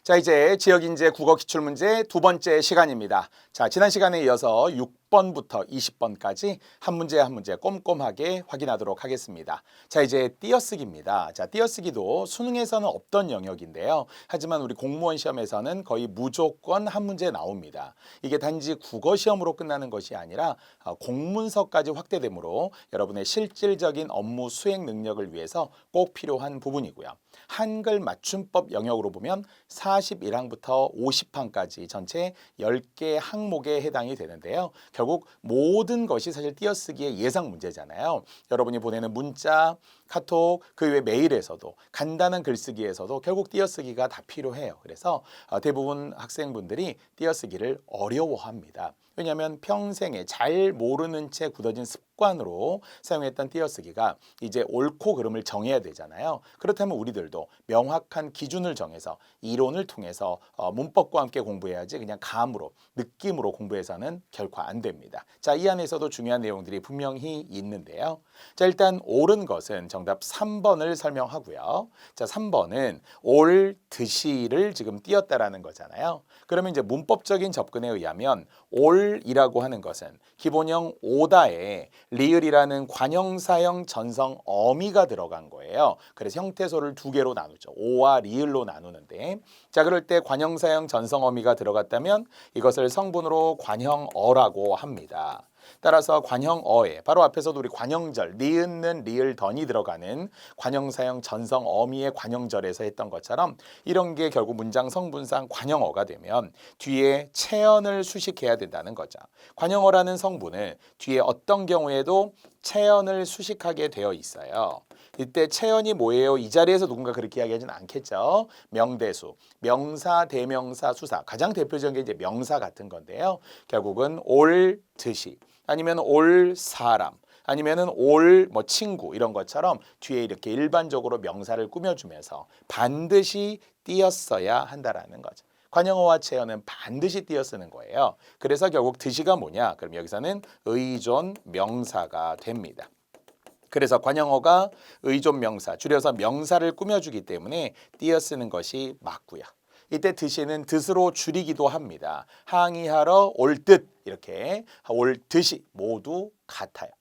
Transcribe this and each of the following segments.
자, 이제 지역인재 국어 기출문제 두 번째 시간입니다. 자, 지난 시간에 이어서 6번부터 20번까지 한 문제 한 문제 꼼꼼하게 확인하도록 하겠습니다. 자, 이제 띄어쓰기입니다. 자, 띄어쓰기도 수능에서는 없던 영역인데요. 하지만 우리 공무원 시험에서는 거의 무조건 한 문제 나옵니다. 이게 단지 국어 시험으로 끝나는 것이 아니라 공문서까지 확대되므로 여러분의 실질적인 업무 수행 능력을 위해서 꼭 필요한 부분이고요. 한글 맞춤법 영역으로 보면 41항부터 50항까지 전체 10개 항목에 해당이 되는데요. 결국 모든 것이 사실 띄어쓰기의 예상 문제잖아요. 여러분이 보내는 문자, 카톡, 그 외 메일에서도 간단한 글쓰기에서도 결국 띄어쓰기가 다 필요해요. 그래서 대부분 학생분들이 띄어쓰기를 어려워합니다. 왜냐하면 평생에 잘 모르는 채 굳어진 습관으로 사용했던 띄어쓰기가 이제 옳고 그름을 정해야 되잖아요. 그렇다면 우리들도 명확한 기준을 정해서 이론을 통해서 문법과 함께 공부해야지 그냥 감으로, 느낌으로 공부해서는 결코 안 됩니다. 자, 이 안에서도 중요한 내용들이 분명히 있는데요. 자, 일단 옳은 것은 정답 3번을 설명하고요. 자, 3번은 올 듯이를 지금 띄었다라는 거잖아요. 그러면 이제 문법적인 접근에 의하면 올이라고 하는 것은 기본형 오다에 리을이라는 관형사형 전성 어미가 들어간 거예요. 그래서 형태소를 두 개로 나누죠. 오와 리을로 나누는데, 자, 그럴 때 관형사형 전성 어미가 들어갔다면 이것을 성분으로 관형어라고 합니다. 따라서 관형어에 바로 앞에서도 우리 관형절, 니은는 리을 던이 들어가는 관형사형 전성 어미의 관형절에서 했던 것처럼 이런 게 결국 문장 성분상 관형어가 되면 뒤에 체언을 수식해야 된다는 거죠. 관형어라는 성분은 뒤에 어떤 경우에도 체언을 수식하게 되어 있어요. 이때 체언이 뭐예요? 이 자리에서 누군가 그렇게 이야기하지는 않겠죠. 명대수, 명사, 대명사, 수사. 가장 대표적인 게 이제 명사 같은 건데요. 결국은 올 듯이 아니면 올 사람 아니면은 올 뭐 친구 이런 것처럼 뒤에 이렇게 일반적으로 명사를 꾸며주면서 반드시 띄었어야 한다라는 거죠. 관형어와 체언은 반드시 띄어 쓰는 거예요. 그래서 결국 듯이가 뭐냐? 그럼 여기서는 의존 명사가 됩니다. 그래서 관형어가 의존 명사, 줄여서 명사를 꾸며주기 때문에 띄어 쓰는 것이 맞고요. 이때 듯이는 듯으로 줄이기도 합니다. 항의하러 올 듯 이렇게 올 듯이 모두 같아요.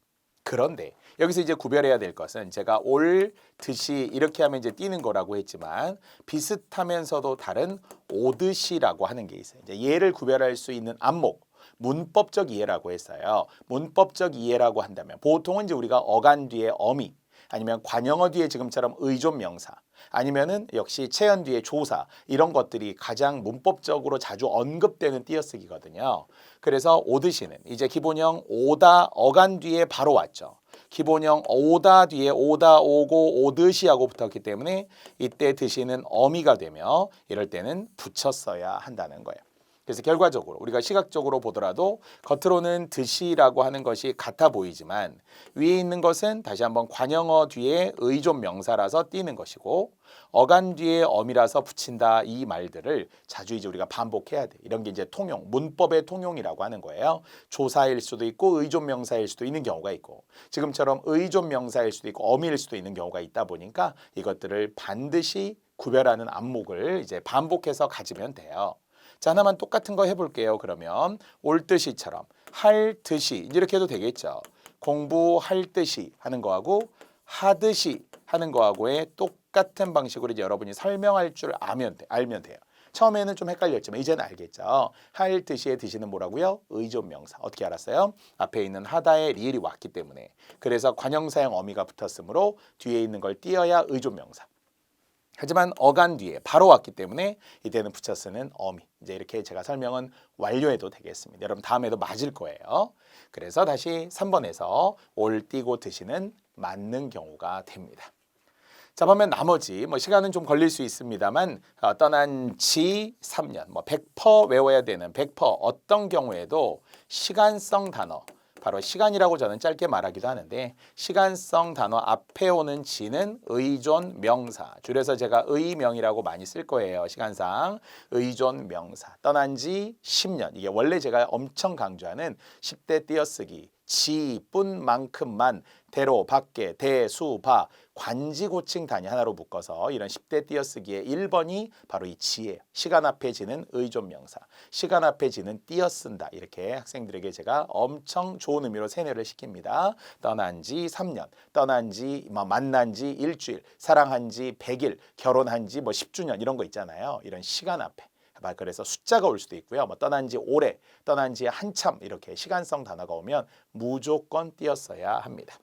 그런데 여기서 이제 구별해야 될 것은 제가 올 듯이 이렇게 하면 이제 띄는 거라고 했지만 비슷하면서도 다른 오듯이라고 하는 게 있어요. 이제 얘를 구별할 수 있는 안목. 문법적 이해라고 했어요. 문법적 이해라고 한다면 보통은 이제 우리가 어간 뒤에 어미 아니면 관형어 뒤에 지금처럼 의존 명사 아니면은 역시 체언 뒤에 조사 이런 것들이 가장 문법적으로 자주 언급되는 띄어쓰기거든요. 그래서 오듯이는 이제 기본형 오다 어간 뒤에 바로 왔죠. 기본형 오다 뒤에 오다 오고 오듯이 하고 붙었기 때문에 이때 듯이는 어미가 되며 이럴 때는 붙였어야 한다는 거예요. 그래서 결과적으로 우리가 시각적으로 보더라도 겉으로는 듯이라고 하는 것이 같아 보이지만 위에 있는 것은 다시 한번 관형어 뒤에 의존 명사라서 띄는 것이고 어간 뒤에 어미라서 붙인다 이 말들을 자주 이제 우리가 반복해야 돼. 이런 게 이제 통용, 문법의 통용이라고 하는 거예요. 조사일 수도 있고 의존 명사일 수도 있는 경우가 있고 지금처럼 의존 명사일 수도 있고 어미일 수도 있는 경우가 있다 보니까 이것들을 반드시 구별하는 안목을 이제 반복해서 가지면 돼요. 자, 하나만 똑같은 거 해볼게요. 그러면 올 듯이처럼 할 듯이 이렇게 해도 되겠죠. 공부할 듯이 하는 거하고 하듯이 하는 거하고의 똑같은 방식으로 이제 여러분이 설명할 줄 알면 돼요. 처음에는 좀 헷갈렸지만 이제는 알겠죠. 할 듯이의 듯이는 뭐라고요? 의존 명사. 어떻게 알았어요? 앞에 있는 하다에 리을이 왔기 때문에. 그래서 관형사형 어미가 붙었으므로 뒤에 있는 걸 띄어야 의존 명사. 하지만 어간 뒤에 바로 왔기 때문에 이때는 붙여 쓰는 어미. 이제 이렇게 제가 설명은 완료해도 되겠습니다. 여러분 다음에도 맞을 거예요. 그래서 다시 3번에서 올 띄고 듯이는 맞는 경우가 됩니다. 자, 보면 나머지 시간은 좀 걸릴 수 있습니다만 떠난 지 3년 100% 외워야 되는 100% 어떤 경우에도 시간성 단어 바로 시간이라고 저는 짧게 말하기도 하는데 시간성 단어 앞에 오는 지는 의존 명사 줄여서 제가 의명이라고 많이 쓸 거예요. 시간상 의존 명사 떠난 지 10년 이게 원래 제가 엄청 강조하는 10대 띄어쓰기 지뿐만큼만 대로 밖에 대수바 관지 고칭 단위 하나로 묶어서 이런 10대 띄어쓰기의 1번이 바로 이 지예요. 시간 앞에 지는 의존명사, 시간 앞에 지는 띄어쓴다. 이렇게 학생들에게 제가 엄청 좋은 의미로 세뇌를 시킵니다. 떠난 지 3년, 떠난 지 만난 지 일주일, 사랑한 지 100일, 결혼한 지 10주년 이런 거 있잖아요. 이런 시간 앞에. 그래서 숫자가 올 수도 있고요. 떠난 지 오래, 떠난 지 한참 이렇게 시간성 단어가 오면 무조건 띄었어야 합니다.